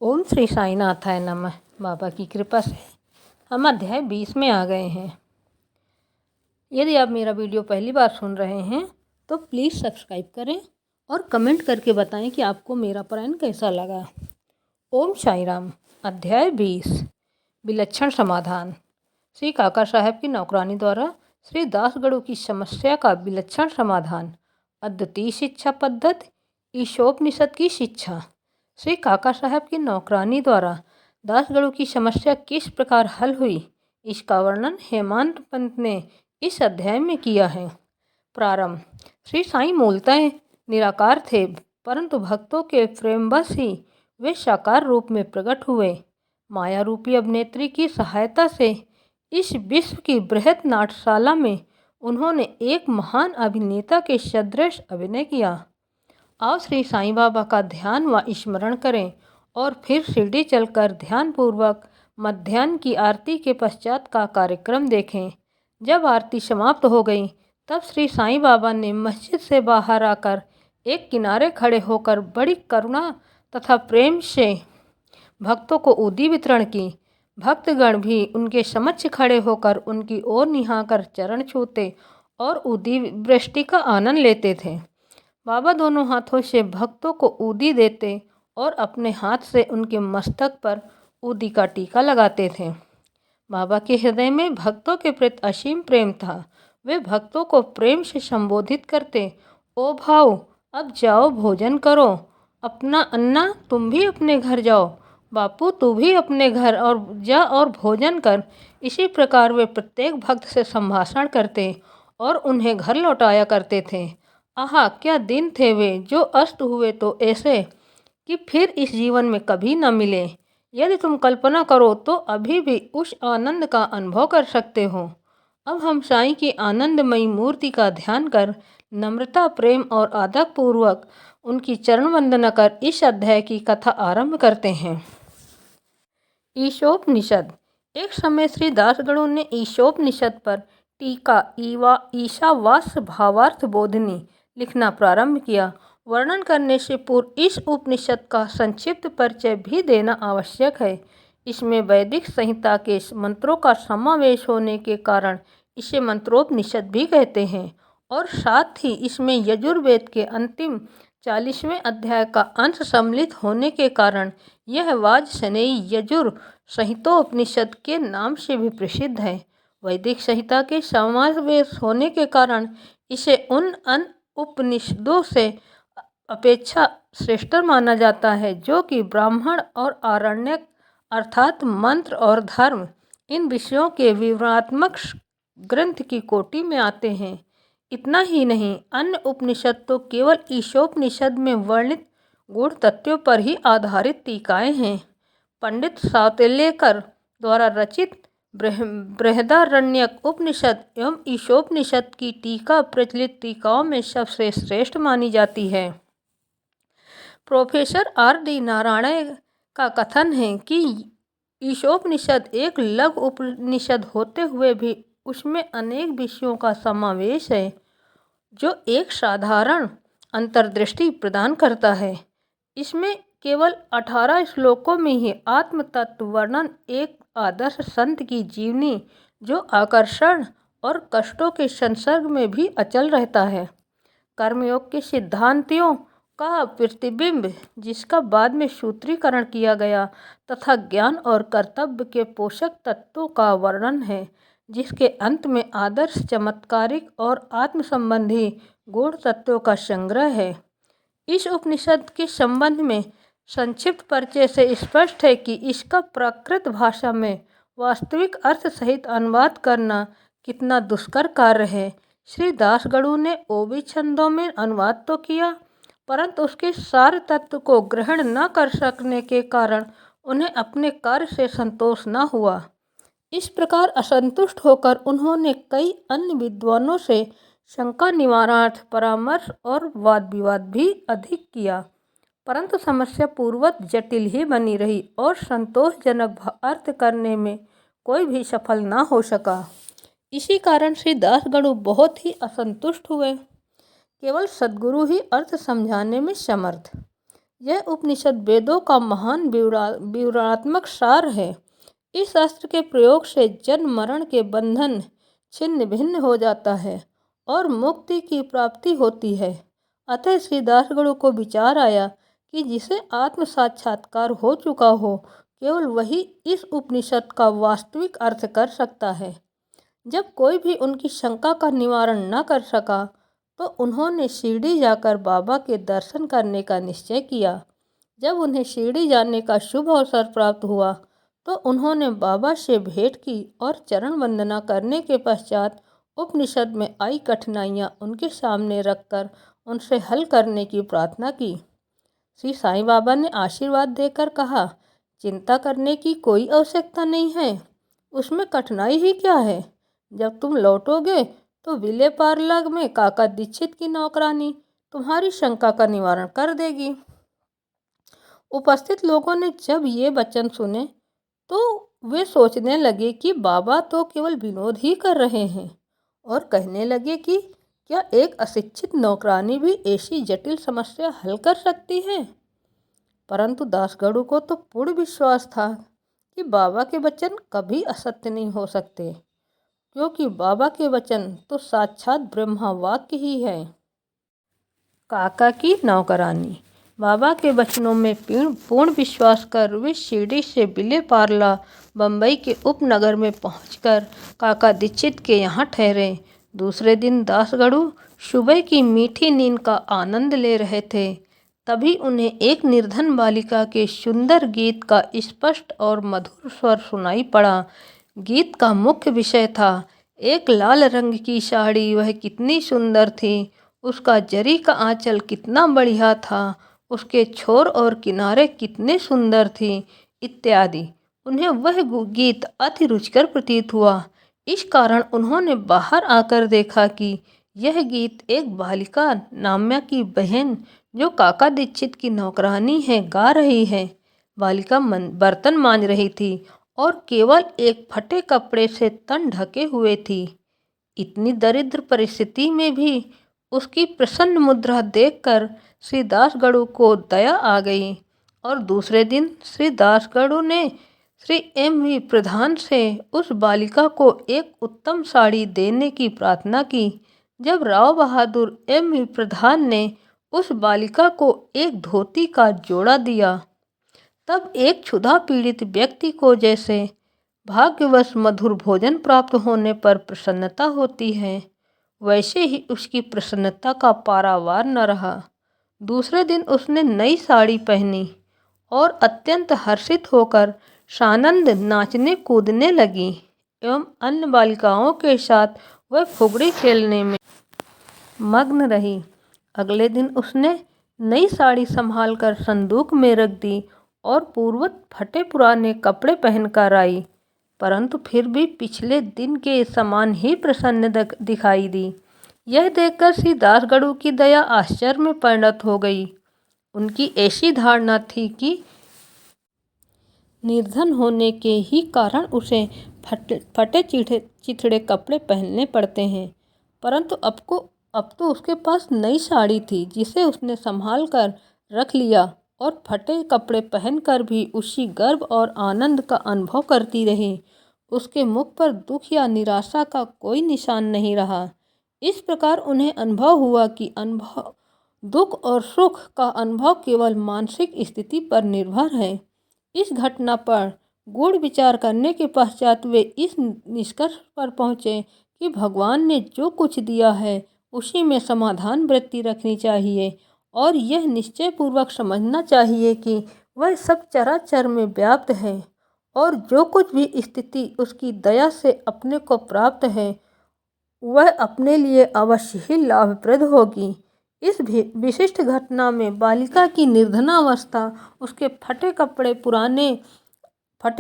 ओम श्री साईनाथाय नमः। बाबा की कृपा से हम अध्याय 20 में आ गए हैं। यदि आप मेरा वीडियो पहली बार सुन रहे हैं तो प्लीज़ सब्सक्राइब करें और कमेंट करके बताएं कि आपको मेरा पारायण कैसा लगा। ओम साई राम। अध्याय 20 विलक्षण समाधान। श्री काका साहब की नौकरानी द्वारा श्री दासगढ़ू की समस्या का विलक्षण समाधान। अद्वितीय शिक्षा पद्धति ईशोपनिषद की शिक्षा। श्री काका साहब की नौकरानी द्वारा दासगढ़ू की समस्या किस प्रकार हल हुई, इसका वर्णन हेमंत पंत ने इस अध्याय में किया है। प्रारंभ। श्री साईं मूलतः निराकार थे, परंतु भक्तों के प्रेमवश ही वे साकार रूप में प्रकट हुए। माया रूपी अभिनेत्री की सहायता से इस विश्व की बृहत नाट्यशाला में उन्होंने एक महान अभिनेता के सदृश अभिनय किया। आओ श्री साईं बाबा का ध्यान व स्मरण करें और फिर शिरडी चलकर ध्यानपूर्वक मध्याह्न की आरती के पश्चात का कार्यक्रम देखें। जब आरती समाप्त हो गई तब श्री साईं बाबा ने मस्जिद से बाहर आकर एक किनारे खड़े होकर बड़ी करुणा तथा प्रेम से भक्तों को उदी वितरण की। भक्तगण भी उनके समक्ष खड़े होकर उनकी ओर निहारकर चरण छूते और उदी वृष्टि का आनंद लेते थे। बाबा दोनों हाथों से भक्तों को ऊदी देते और अपने हाथ से उनके मस्तक पर ऊदी का टीका लगाते थे। बाबा के हृदय में भक्तों के प्रति असीम प्रेम था। वे भक्तों को प्रेम से संबोधित करते, ओ भाऊ, अब जाओ भोजन करो। अपना अन्ना, तुम भी अपने घर जाओ। बापू, तू भी अपने घर और जा और भोजन कर। इसी प्रकार वे प्रत्येक भक्त से संभाषण करते और उन्हें घर लौटाया करते थे। आहा, क्या दिन थे वे, जो अस्त हुए तो ऐसे कि फिर इस जीवन में कभी न मिले। यदि तुम कल्पना करो तो अभी भी उस आनंद का अनुभव कर सकते हो। अब हम साईं की आनंदमयी मूर्ति का ध्यान कर नम्रता, प्रेम और आदर पूर्वक उनकी चरण वंदना कर इस अध्याय की कथा आरंभ करते हैं। ईशोपनिषद। एक समय श्री दासगढ़ू ने ईशोपनिषद पर टीका ईशावास्य भावार्थ बोधनी लिखना प्रारंभ किया। वर्णन करने से पूर्व इस उपनिषद का संक्षिप्त परिचय भी देना आवश्यक है। इसमें वैदिक संहिता के मंत्रों का समावेश होने के कारण इसे मंत्रोपनिषद भी कहते हैं और साथ ही इसमें यजुर्वेद के अंतिम 40वें अध्याय का अंश सम्मिलित होने के कारण यह वाजसनेयी यजुर संहितोपनिषद के नाम से भी प्रसिद्ध है। वैदिक संहिता के समावेश होने के कारण इसे उन अन्य उपनिषदों से अपेक्षा श्रेष्ठ माना जाता है जो कि ब्राह्मण और आरण्यक अर्थात मंत्र और धर्म, इन विषयों के विवरणात्मक ग्रंथ की कोटि में आते हैं। इतना ही नहीं, अन्य उपनिषद तो केवल ईशोपनिषद में वर्णित गूढ़ तत्वों पर ही आधारित टीकाएं हैं। पंडित सावतेलेकर द्वारा रचित बृहदारण्यक उपनिषद एवं ईशोपनिषद की टीका प्रचलित टीकाओं में सबसे श्रेष्ठ मानी जाती है। Professor R.D. नारायण का कथन है कि ईशोपनिषद एक लघु उपनिषद होते हुए भी उसमें अनेक विषयों का समावेश है जो एक साधारण अंतर्दृष्टि प्रदान करता है। इसमें केवल 18 श्लोकों में ही आत्म तत्व वर्णन, एक आदर्श संत की जीवनी जो आकर्षण और कष्टों के संसर्ग में भी अचल रहता है, कर्मयोग के सिद्धांतियों का प्रतिबिंब जिसका बाद में सूत्रीकरण किया गया तथा ज्ञान और कर्तव्य के पोषक तत्वों का वर्णन है जिसके अंत में आदर्श, चमत्कारिक और आत्म संबंधी गूढ़ तत्वों का संग्रह है। इस उपनिषद के संबंध में संक्षिप्त परिचय से स्पष्ट है कि इसका प्राकृत भाषा में वास्तविक अर्थ सहित अनुवाद करना कितना दुष्कर कार्य है। श्री दासगढ़ू ने ओबी छंदों में अनुवाद तो किया, परंतु उसके सार तत्व को ग्रहण न कर सकने के कारण उन्हें अपने कार्य से संतोष न हुआ। इस प्रकार असंतुष्ट होकर उन्होंने कई अन्य विद्वानों से शंका निवारणार्थ परामर्श और वाद विवाद भी अधिक किया, परंतु समस्या पूर्वत जटिल ही बनी रही और संतोषजनक अर्थ करने में कोई भी सफल न हो सका। इसी कारण श्री दासगढ़ू बहुत ही असंतुष्ट हुए। केवल सद्गुरु ही अर्थ समझाने में समर्थ। यह उपनिषद वेदों का महान विवरणात्मक सार है। इस अस्त्र के प्रयोग से जन्म मरण के बंधन छिन्न भिन्न हो जाता है और मुक्ति की प्राप्ति होती है। अतः श्री दासगणु को विचार आया कि जिसे आत्म साक्षात्कार हो चुका हो, केवल वही इस उपनिषद का वास्तविक अर्थ कर सकता है। जब कोई भी उनकी शंका का निवारण न कर सका तो उन्होंने शिरडी जाकर बाबा के दर्शन करने का निश्चय किया। जब उन्हें शिरडी जाने का शुभ अवसर प्राप्त हुआ तो उन्होंने बाबा से भेंट की और चरण वंदना करने के पश्चात उपनिषद में आई कठिनाइयाँ उनके सामने रखकर उनसे हल करने की प्रार्थना की। श्री साईं बाबा ने आशीर्वाद देकर कहा, चिंता करने की कोई आवश्यकता नहीं है, उसमें कठिनाई ही क्या है। जब तुम लौटोगे तो विले पार्लग में काका दीक्षित की नौकरानी तुम्हारी शंका का निवारण कर देगी। उपस्थित लोगों ने जब ये वचन सुने तो वे सोचने लगे कि बाबा तो केवल विनोद ही कर रहे हैं और कहने लगे कि क्या एक अशिक्षित नौकरानी भी ऐसी जटिल समस्या हल कर सकती है। परंतु दासगणु को तो पूर्ण विश्वास था कि बाबा के वचन कभी असत्य नहीं हो सकते, क्योंकि बाबा के वचन तो साक्षात ब्रह्मा वाक्य ही है। काका की नौकरानी। बाबा के वचनों में पूर्ण विश्वास कर वे शिरडी से विले पार्ला बम्बई के उपनगर में पहुंचकर काका दीक्षित के यहाँ ठहरे। दूसरे दिन दासगणु सुबह की मीठी नींद का आनंद ले रहे थे, तभी उन्हें एक निर्धन बालिका के सुंदर गीत का स्पष्ट और मधुर स्वर सुनाई पड़ा। गीत का मुख्य विषय था, एक लाल रंग की साड़ी वह कितनी सुंदर थी, उसका जरी का आंचल कितना बढ़िया था, उसके छोर और किनारे कितने सुंदर थी, इत्यादि। उन्हें वह गीत अति रुचिकर प्रतीत हुआ। इस कारण उन्होंने बाहर आकर देखा कि यह गीत एक बालिका नाम्या की बहन, जो काका दीक्षित की नौकरानी है, गा रही है। बालिका बर्तन मांज रही थी और केवल एक फटे कपड़े से तन ढके हुए थी। इतनी दरिद्र परिस्थिति में भी उसकी प्रसन्न मुद्रा देखकर श्री दासगणु को दया आ गई और दूसरे दिन श्री दासगणु ने श्री M.V. प्रधान से उस बालिका को एक उत्तम साड़ी देने की प्रार्थना की। जब राव बहादुर M.V. प्रधान ने उस बालिका को एक धोती का जोड़ा दिया, तब एक क्षुधा पीड़ित व्यक्ति को जैसे भाग्यवश मधुर भोजन प्राप्त होने पर प्रसन्नता होती है, वैसे ही उसकी प्रसन्नता का पारावार न रहा। दूसरे दिन उसने नई साड़ी पहनी और अत्यंत हर्षित होकर सानंद नाचने कूदने लगी एवं अन्य बालिकाओं के साथ वह फुगड़ी खेलने में मग्न रही। अगले दिन उसने नई साड़ी संभालकर संदूक में रख दी और पूर्ववत फटे पुराने कपड़े पहनकर आई, परंतु फिर भी पिछले दिन के समान ही प्रसन्न दिखाई दी। यह देखकर श्री दासगणु की दया आश्चर्य में परिणत हो गई। उनकी ऐसी धारणा थी कि निर्धन होने के ही कारण उसे फटे चिथड़े कपड़े पहनने पड़ते हैं, परंतु अब तो उसके पास नई साड़ी थी जिसे उसने संभाल कर रख लिया और फटे कपड़े पहनकर भी उसी गर्व और आनंद का अनुभव करती रही। उसके मुख पर दुख या निराशा का कोई निशान नहीं रहा। इस प्रकार उन्हें अनुभव हुआ कि दुख और सुख का अनुभव केवल मानसिक स्थिति पर निर्भर है। इस घटना पर गूढ़ विचार करने के पश्चात वे इस निष्कर्ष पर पहुँचे कि भगवान ने जो कुछ दिया है उसी में समाधान वृत्ति रखनी चाहिए और यह निश्चय पूर्वक समझना चाहिए कि वह सब चराचर में व्याप्त है और जो कुछ भी स्थिति उसकी दया से अपने को प्राप्त है वह अपने लिए अवश्य ही लाभप्रद होगी। इस विशिष्ट घटना में बालिका की निर्धनावस्था, उसके फटे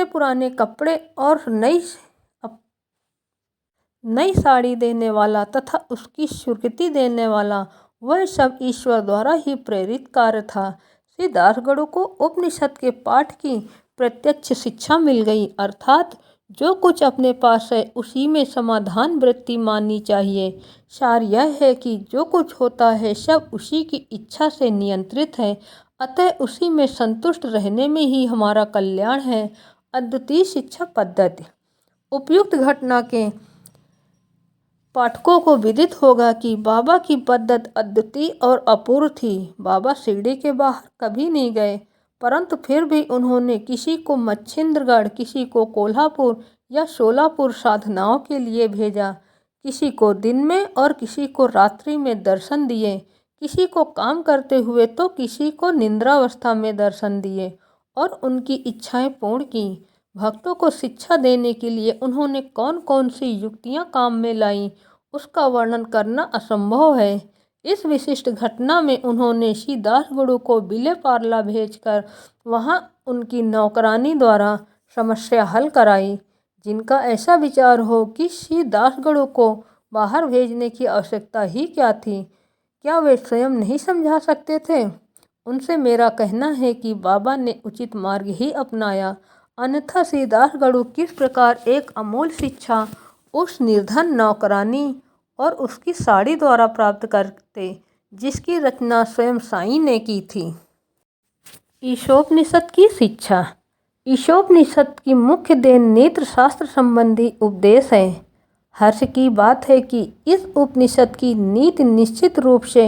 पुराने कपड़े और नई साड़ी देने वाला तथा उसकी स्वीकृति देने वाला, वह सब ईश्वर द्वारा ही प्रेरित कार्य था। श्री दासगणु को उपनिषद के पाठ की प्रत्यक्ष शिक्षा मिल गई, अर्थात जो कुछ अपने पास है उसी में समाधान वृत्ति माननी चाहिए। सार यह है कि जो कुछ होता है सब उसी की इच्छा से नियंत्रित है, अतः उसी में संतुष्ट रहने में ही हमारा कल्याण है। अद्वितीय शिक्षा पद्धति। उपयुक्त घटना के पाठकों को विदित होगा कि बाबा की पद्धति अद्वितीय और अपूर्व थी। बाबा शिरडी के बाहर कभी नहीं गए, परंतु फिर भी उन्होंने किसी को मच्छिंद्रगढ़, किसी को कोल्हापुर या शोलापुर साधनाओं के लिए भेजा। किसी को दिन में और किसी को रात्रि में दर्शन दिए, किसी को काम करते हुए तो किसी को निद्रावस्था में दर्शन दिए और उनकी इच्छाएं पूर्ण की। भक्तों को शिक्षा देने के लिए उन्होंने कौन कौन सी युक्तियां काम में लाई, उसका वर्णन करना असंभव है। इस विशिष्ट घटना में उन्होंने श्री दासगुरु को विले पार्ला भेजकर वहां उनकी नौकरानी द्वारा समस्या हल कराई। जिनका ऐसा विचार हो कि श्री दासगुरु को बाहर भेजने की आवश्यकता ही क्या थी, क्या वे स्वयं नहीं समझा सकते थे? उनसे मेरा कहना है कि बाबा ने उचित मार्ग ही अपनाया, अन्यथा श्री दासगुरु किस प्रकार एक अमूल्य शिक्षा उस निर्धन नौकरानी और उसकी साड़ी द्वारा प्राप्त करते, जिसकी रचना स्वयं साईं ने की थी। ईशोपनिषद की शिक्षा। ईशोपनिषद की मुख्य देन नेत्र शास्त्र संबंधी उपदेश है। हर्ष की बात है कि इस उपनिषद की नीति निश्चित रूप से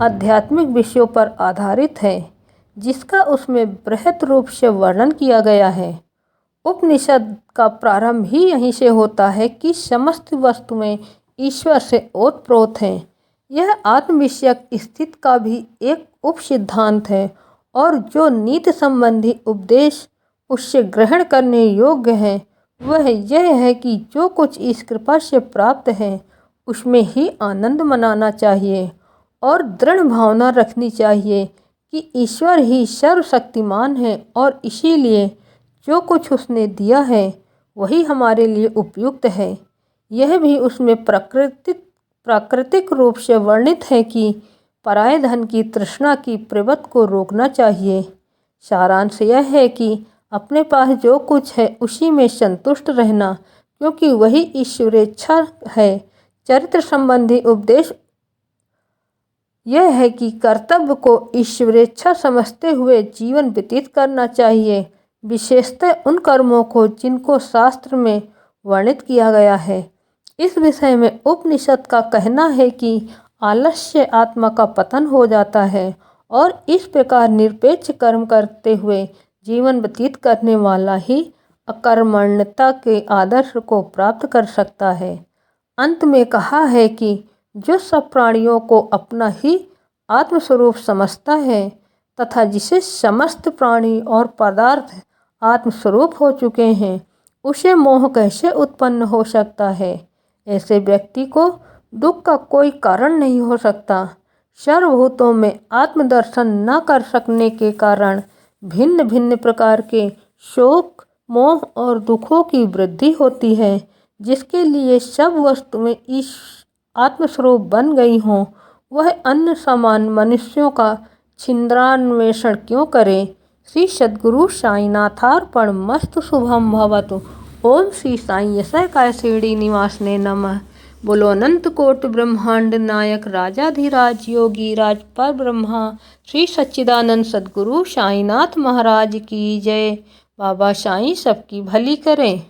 आध्यात्मिक विषयों पर आधारित है, जिसका उसमें बृहत रूप से वर्णन किया गया है। उपनिषद का प्रारंभ ही यहीं से होता है कि समस्त वस्तुएं ईश्वर से ओतप्रोत हैं। यह आत्मविषयक स्थिति का भी एक उप सिद्धांत है और जो नीति संबंधी उपदेश उससे ग्रहण करने योग्य है वह यह है कि जो कुछ इस कृपा से प्राप्त है उसमें ही आनंद मनाना चाहिए और दृढ़ भावना रखनी चाहिए कि ईश्वर ही सर्वशक्तिमान है और इसीलिए जो कुछ उसने दिया है वही हमारे लिए उपयुक्त है। यह भी उसमें प्राकृतिक रूप से वर्णित है कि पराये धन की तृष्णा की प्रवृत्ति को रोकना चाहिए। सारांश यह है कि अपने पास जो कुछ है उसी में संतुष्ट रहना, क्योंकि वही ईश्वरेच्छा है। चरित्र संबंधी उपदेश यह है कि कर्तव्य को ईश्वरेच्छा समझते हुए जीवन व्यतीत करना चाहिए, विशेषतः उन कर्मों को जिनको शास्त्र में वर्णित किया गया है। इस विषय में उपनिषद का कहना है कि आलस्य आत्मा का पतन हो जाता है और इस प्रकार निरपेक्ष कर्म करते हुए जीवन व्यतीत करने वाला ही अकर्मण्यता के आदर्श को प्राप्त कर सकता है। अंत में कहा है कि जो सब प्राणियों को अपना ही आत्मस्वरूप समझता है तथा जिसे समस्त प्राणी और पदार्थ आत्मस्वरूप हो चुके हैं, उसे मोह कैसे उत्पन्न हो सकता है? ऐसे व्यक्ति को दुख का कोई कारण नहीं हो सकता। सर्वभूतों में आत्मदर्शन न कर सकने के कारण भिन्न भिन्न प्रकार के शोक, मोह और दुखों की वृद्धि होती है। जिसके लिए सब वस्तुएं इस आत्मस्वरूप बन गई हों, वह अन्य समान मनुष्यों का छिंद्रान्वेषण क्यों करे? श्री सद्गुरु साईनाथार्पणमस्तु। शुभम भवतु। ओम श्री साई यशकाय शिरडी निवासने नमः। बोलो अनंत कोटि ब्रह्मांड नायक राजाधिराज योगी राज पर ब्रह्मा श्री सच्चिदानंद सद्गुरु साईनाथ महाराज की जय। बाबा साईं सबकी भली करें।